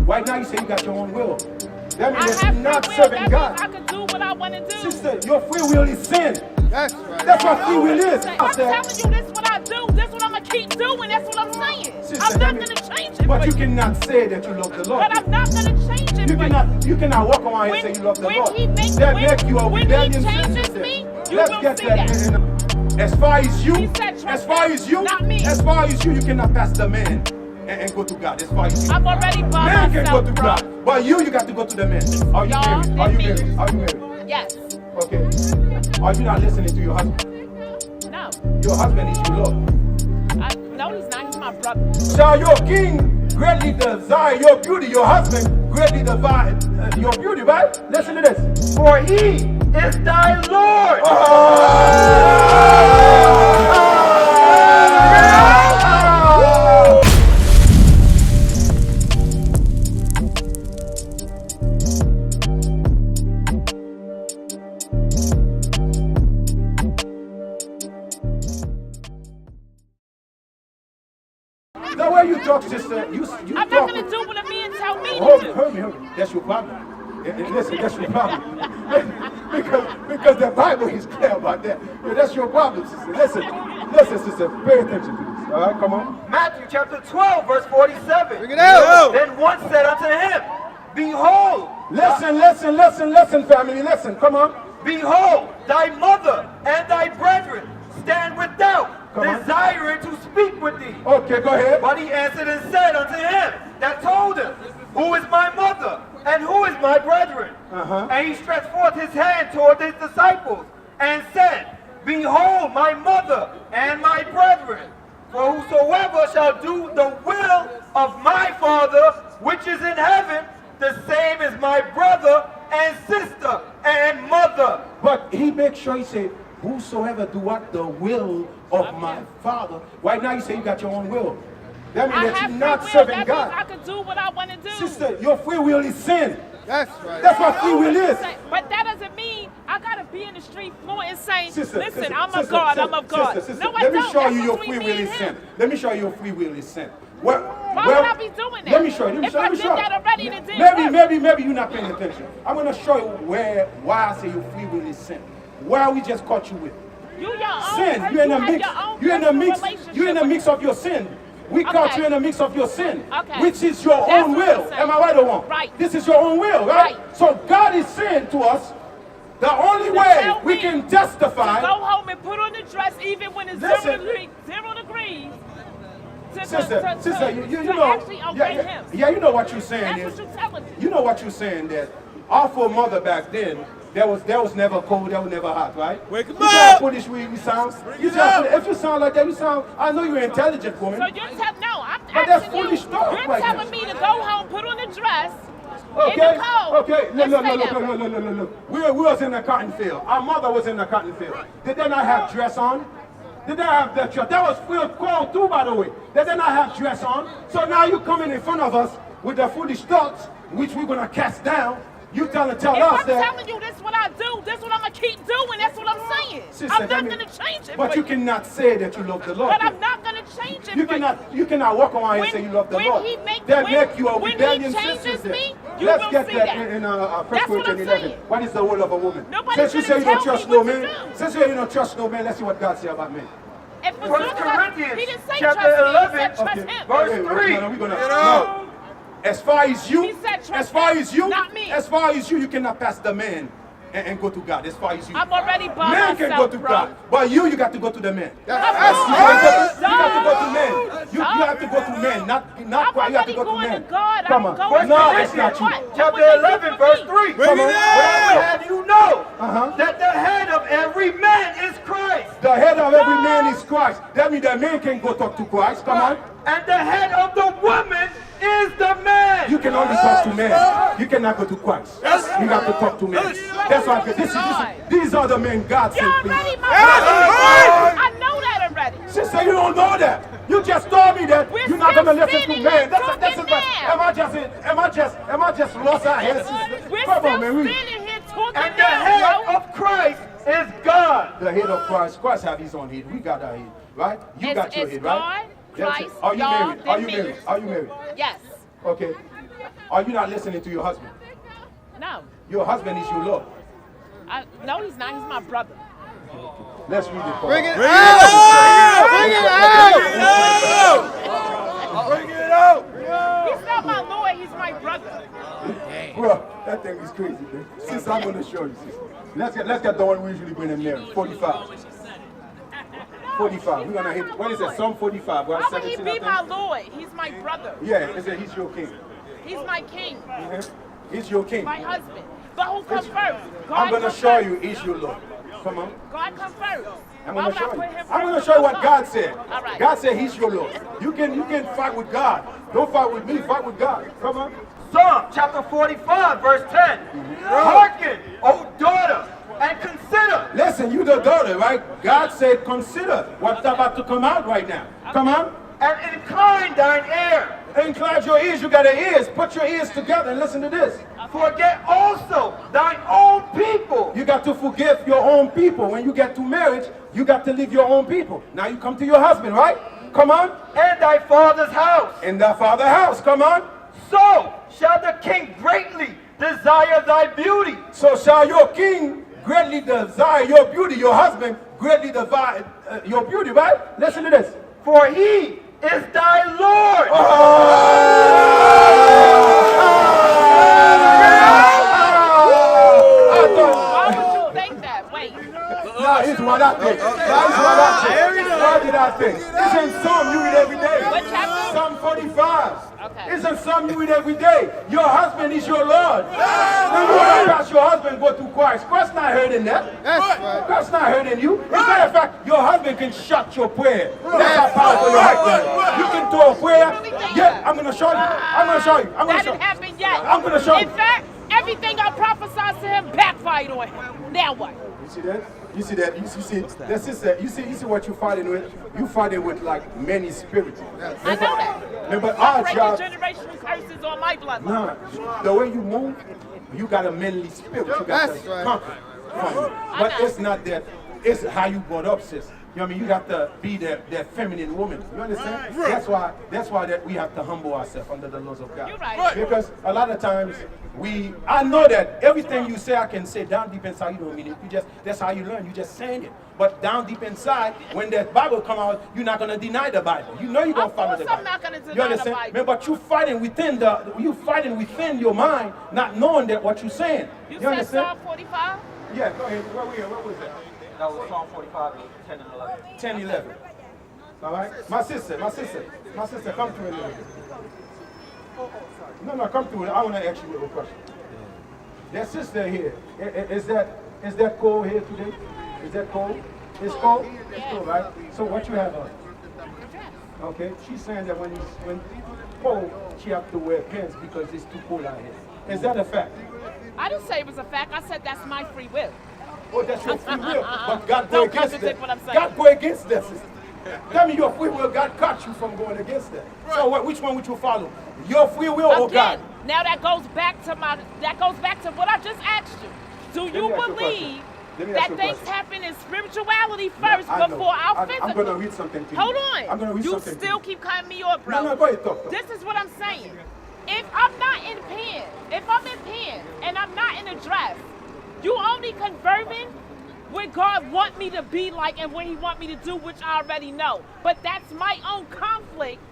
Right now you say you got your own will. That means I you're have not free will. serving That God. means I can do what I want to do. Sister, your free will is sin. That's right. That's what free will is. I'm telling you, this is what I do. This is what I'm going to keep doing. That's what I'm saying. Sister, I'm not going to change it. But you cannot say that you love the Lord. But I'm not going to change it. You cannot walk around and say you love the Lord. When he changes me, you will see that. As far as you, not me. as far as you cannot pass the man and go to God. As far as you, I'm already by man can myself, go to bro. God, but you got to go to the man. Are you married? Are you married? Are you married? Yes. Okay. Are you not listening to your husband? No. Your husband is your Lord. No, he's not. He's my brother. Shall your king greatly desire your beauty? Your husband greatly desire your beauty, right? Listen to this. For he is thy Lord. The way you talk, sister, you I'm talk. not going to do what a man tell me to do. Hold me. That's your problem. Listen, that's your problem. because the Bible is clear about that. That's your problem, sister. Listen, sister. Pay attention to this. All right, come on. Matthew chapter 12, verse 47. Bring it out. Then one said unto him, Behold, Listen, family. Listen, come on. behold, thy mother and thy brethren stand without, desiring to speak with thee. Okay, go ahead. But he answered and said unto him that told him, Who is my mother, and who is my brethren? And he stretched forth his hand toward his disciples, and said, Behold my mother and my brethren. For whosoever shall do the will of my Father, which is in heaven, the same is my brother and sister and mother. But he makes sure he said, whosoever do what the will of my Father. Right now you say you got your own will. That means that you're not serving that God. means I can do what I want to do. Sister, your free will is sin. That's right. That's what free will is. But that doesn't mean I got to be in the street floor and saying, Sister, listen, I'm of God. No, I let me don't. show That's you your between free me will and is him. sin. Let me show you your free will is sin. Why would I be doing that? Let me show you. If I did that already, then it didn't work. Maybe you're not paying attention. I'm going to show you why I say your free will is sin. Where we just caught you with. You your own Sin. person. You're in a You have mix. your own You're in a mix. relationship You're in a with mix of your sin. We caught you in a mix of your sin, which is your That's own what will. I'm saying. Am I right or wrong? Right. This is your own will, right? So God is saying to us, the only way we can justify. To go home and put on the dress even when it's 0 degrees. Sister, you know, actually obey him. Yeah, you know what you're saying. That's what you're telling me. You know what you're saying, that our mother back then, there was never cold, there was never hot, right? Wake 'em You see how up! foolish we sound? If you sound like that, you sound, I know you're an intelligent woman. So you're telling, no, I'm But that's asking foolish you, talk you're right telling there. me to go home, put on the dress, in Okay, the cold. okay, and stay there. look. We was in the cotton field. Our mother was in the cotton field. Did they not have dress on? Did they have that dress? That was field cold too, by the way. Did they not have dress on? So now you coming in front of us with the foolish thoughts, which we're gonna cast down. You tell us If that. I'm telling you this is what I do, this is what I'm going to keep doing, that's what I'm saying. Sister, I'm not going to change it. But you cannot say that you love the Lord. But I'm not going to change it. You cannot walk around and say you love the Lord. That make you a rebellion sister. Let's get that in 1 Corinthians 11. What is the will of a woman? Since you say you don't trust no man, since you say you don't trust no man, let's see what God says about men. 1 Corinthians he didn't say chapter trust 11, me, he said trust him. verse 3. As far as you, He said trust as far him, as you, not me. as far as you cannot pass the man and go to God. As far as you, I'm already by man myself, can go to bro. God, but you got to go to the man. You I'm got to go to men. You have to go to men, not Christ. You have to go to going men. to God. Come I'm on. going No, to that's not you. What? Chapter What would they 11, do for verse me? 3. Bring it But I would have you know that the head of every man is Christ. The head of every man is Christ. That means the man can go talk to Christ. Come on. And the head of the woman is the man. You can only talk to men. You cannot go to Christ. You have to talk to men. That's why these are the men God You're sent. already my brother. I know that already. Sister, you don't know that. You just told me that We're you're not going to still listen to sitting men. here talking now. Am I just lost our heads, sister? We're Come still on, man. sitting here talking And the now, head bro. of Christ is God. The head of Christ. Christ have his own head. We got our head, right? You got your It's head, right? God, Christ, Are you y'all, married? Are you then me. married? Are you married? Yes. Okay. Are you not listening to your husband? No. Your husband is your Lord. No, he's not. He's my brother. Let's read it. Bring it out! Bring it out! Bring it out! He's not my Lord. He's my brother. Bro, that thing is crazy, man. Sister, I'm going to show you, sister. Let's get the one we usually bring in there. 45. 45. We're going to hit, what is it? Psalm 45. How would he be my Lord? He's my brother. Yeah, he's your king. He's my king. Mm-hmm. He's your king. My husband. But who comes first? God I'm going to show you he's your Lord. Come on. God comes first. I'm going to show you. I'm going to show you what God said. All right. God said he's your Lord. You can fight with God. Don't fight with me. Fight with God. Come on. Psalm chapter 45, verse 10. Hearken, O daughter, and consider. Listen, you the daughter, right? God said consider what's about to come out right now. Come on. And incline thine ear. Incline your ears. You got the ears. Put your ears together and listen to this. Forget also thine own people. You got to forgive your own people. When you get to marriage, you got to leave your own people. Now you come to your husband, right? Come on. And thy father's house. In thy father's house. Come on. So shall the king greatly desire thy beauty. So shall your king greatly desire your beauty. Your husband greatly desire your beauty, right? Listen to this. For he is thy Lord. Why would you think that? Wait. Now here's what I think. Why did I think? It's in Psalm you read every day. What chapter? Psalm 45. Okay. It's in Psalm you read every day. Your husband is your Lord. When you ask your husband go through Christ, Christ's not hurting that. That's right. Christ's not hurting you. As a matter of fact, your husband can shut your prayer. That's how powerful your husband is. You can throw a prayer. Yeah, I'm going to show you. I'm going to show you. I'm going That to show didn't you. happen yet. I'm going to show you. In fact, everything I prophesied to him backfired on him. Now what? You see that? You see that? You see that sister? You see what you're fighting with? You fighting with like many spirits. I know that. Remember I'm our breaking job. generational curses on my bloodline. Nah, the way you move, you got a manly spirit. You got That's to right. conquer from it. But it's not that. It's how you brought up, sis. You know what I mean? You have to be that feminine woman. You understand? That's why that we have to humble ourselves under the laws of God. You're right. Because a lot of times I know that everything you say I can say down deep inside you don't mean it. That's how you learn. You just saying it. But down deep inside, when the Bible come out, you're not gonna deny the Bible. You know you're gonna follow the Bible. I'm not gonna deny you understand? the Bible. Man, but you fighting within your mind, not knowing that what you're saying. You You said understand? Psalm 45? Yeah, go ahead. Where was that? That was Psalm 45, 10 and 11. 10, 11. All right? My sister, come to me a little bit. No, come to it. I want to ask you a little question. That sister here, is that cold here today? Is that cold? It's cold? It's cold, right? So what you have on? Okay, she's saying that when cold, she have to wear pants because it's too cold out here. Is that a fact? I didn't say it was a fact. I said that's my free will. Oh, that's your free will. But God go Don't against contradict that. what I'm saying. God go against that, sister. Tell me your free will, God cut you from going against that. So which one would you follow? Your free will or God? Again, now that goes back to what I just asked you. Do you believe that things happen in spirituality first before our physical? I'm going to read something to you. Hold on. I'm going to read something to You still keep cutting me off, bro. No, go ahead, talk. This is what I'm saying. If I'm not in pen, if I'm in pen and I'm not in a dress, you only confirming what God want me to be like and what he want me to do, which I already know. But that's my own conflict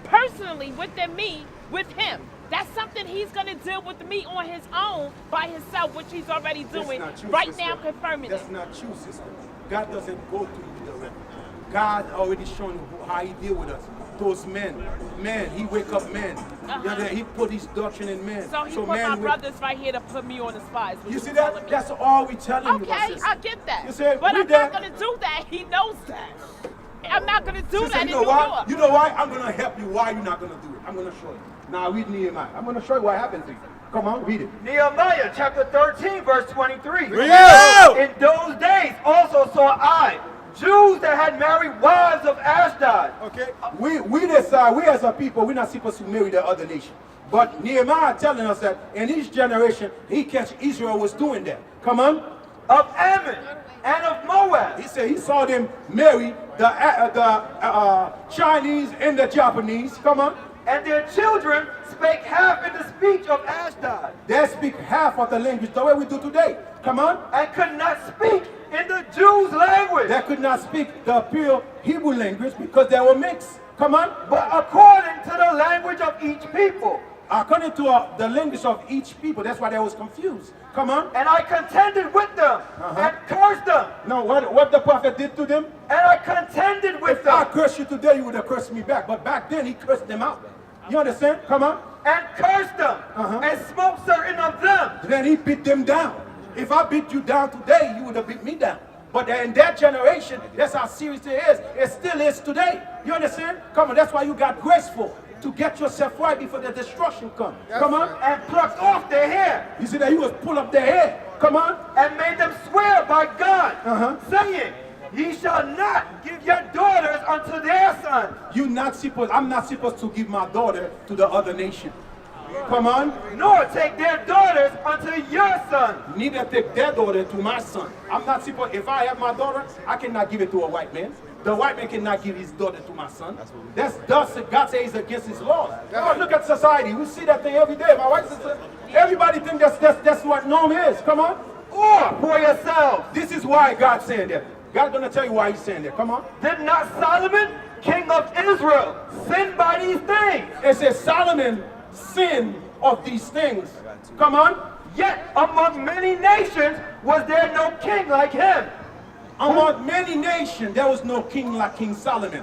personally within me with him. That's something he's going to deal with me on his own by himself, which he's already doing right now, confirming That's not true, sister. God doesn't go through you directly. God already shown how he deal with us. Those men, he wake up men. He put his doctrine in men. So he put my brothers right here to put me on the spies. You see that? That's all we telling you. Okay, I get that. You say, but I'm not going to do that. He knows that. I'm not going to do that in New York. You know why? I'm going to help you why you're not going to do it. I'm going to show you. Now read Nehemiah. I'm going to show you what happened to you. Come on, read it. Nehemiah chapter 13, verse 23. Yeah. In those days also saw I Jews that had married wives of Ashdod. Okay. We decide, we as a people, we're not supposed to marry the other nation. But Nehemiah telling us that in his generation, he catch Israel was doing that. Come on. Of Ammon and of Moab. He said he saw them marry the Chinese and the Japanese. Come on. and their children spake half in the speech of Ashdod, They speak half of the language the way we do today. Come on. and could not speak in the Jews' language, They could not speak the pure Hebrew language because they were mixed. Come on. but according to the language of each people. According to the language of each people, that's why they was confused. Come on. And I contended with them, and cursed them, Now, what the prophet did to them? and I contended with If I them, curse you today, you would have cursed me back. But back then, he cursed them out. You understand? Come on. and cursed them, and smote certain of them. Then he beat them down. If I beat you down today, you would have beat me down. But in that generation, that's how serious it is. It still is today. You understand? Come on, that's why you got graceful. To get yourself right before the destruction comes. Come on. And plucked off their hair, You see that he was pull up their hair. Come on. and made them swear by God, saying, Ye shall not give your daughters unto their sons, I'm not supposed to give my daughter to the other nation. Come on. nor take their daughters unto your sons. Neither take their daughter to my son. I'm not supposed, if I have my daughter, I cannot give it to a white man. The white man cannot give his daughter to my son. That's thus God says against his laws. Come on, look at society. We see that thing every day. My wife says, everybody think that's what norm is. Come on. Or for yourselves. This is why God's saying that. God's gonna tell you why he's saying that. Come on. Did not Solomon, king of Israel, sin by these things? It says Solomon sinned of these things. Come on. Yet among many nations was there no king like him. Among many nations, there was no king like King Solomon.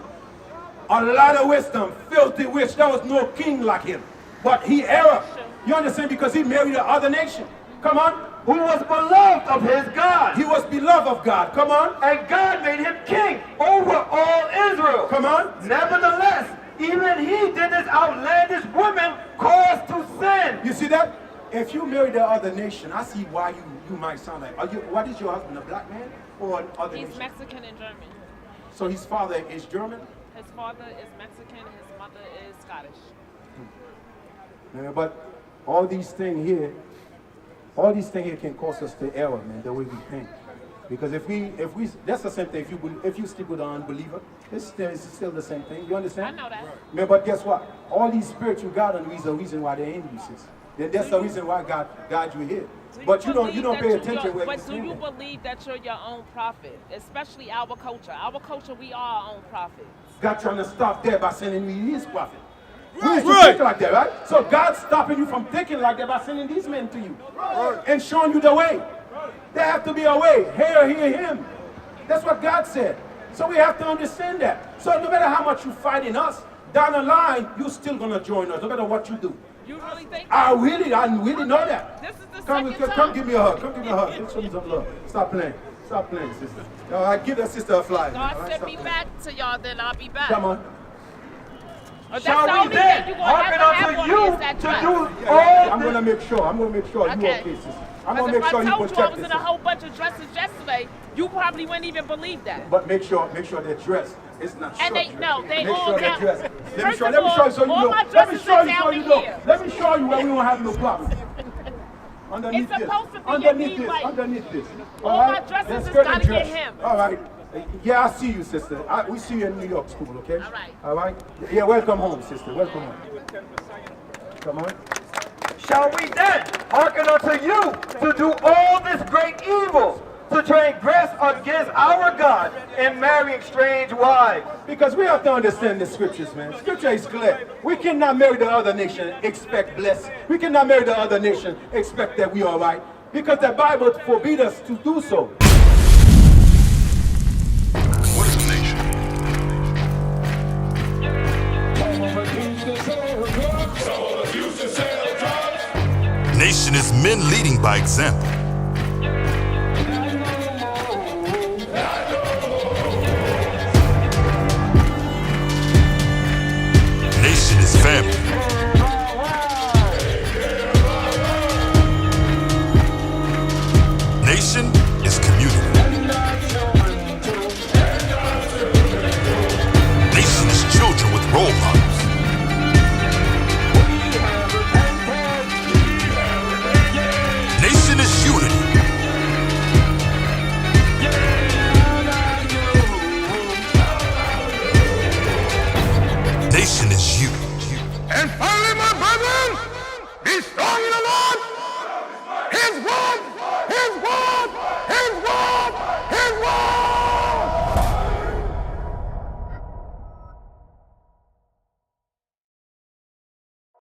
A lot of wisdom, filthy witch, there was no king like him. But he erred. You understand? Because he married the other nation. Come on. Who was beloved of his God. He was beloved of God. Come on. And God made him king over all Israel. Come on. Nevertheless, even he did this outlandish woman cause to sin. You see that? If you marry the other nation, I see why you might sound like, what is your husband, a black man or an other He's nation? Mexican and German. So his father is German? His father is Mexican, his mother is Scottish. Yeah, but all these things here can cause us to error, man, the way we think. Because if we, that's the same thing. If you stick with an unbeliever, it's still the same thing. You understand? I know that. Yeah, but guess what? All these spiritual guardians is the reason why they're in you, sis. That's the reason why God you here. But you don't pay attention where But do you believe that you're your own prophet? Especially our culture. Our culture, we are our own prophets. God trying to stop there by sending me his prophet. Right. We used to think like that, right? So God's stopping you from thinking like that by sending these men to you and showing you the way. There have to be a way. Hear him. That's what God said. So we have to understand that. So no matter how much you fight in us, down the line, you're still gonna join us, no matter what you do. You really think I really know that. this is the Come second give time? me a hug. Come give me a hug. Let's show me some love. Stop playing, sister. All right, give that sister a fly. God All right, send stop me playing. back to y'all, then I'll be back. Come on. That's Shall the we only thing then you're gonna hearken have to unto have you on me is that to dress. do I'm all gonna make sure. You Okay. okay, sister. I'm Because gonna make if sure I you told you I protect was in this. a whole bunch of dresses yesterday, you probably wouldn't even believe that. But make sure they're dressed. It's not short And they dress. no, they make all sure they're down. dressed. Let me First show of you all, so you all know. my Let me dresses show is you so down you to know. here. Let me show you where we won't have no problem. Underneath It's this. supposed to be Underneath a this. V-like. Underneath this. All my dresses That's has good gotta dress. get him. All right. Yeah, I see you, sister. We see you in New York school, okay? All right. All right. Yeah, welcome home, sister. Welcome home. Come on. Shall we then hearken unto you to do all this great evil, to transgress against our God in marrying strange wives? Because we have to understand the scriptures, man. Scripture is clear. We cannot marry the other nation, expect blessing. We cannot marry the other nation, expect that we are right. Because the Bible forbids us to do so. What is a nation? Nation is men leading by example.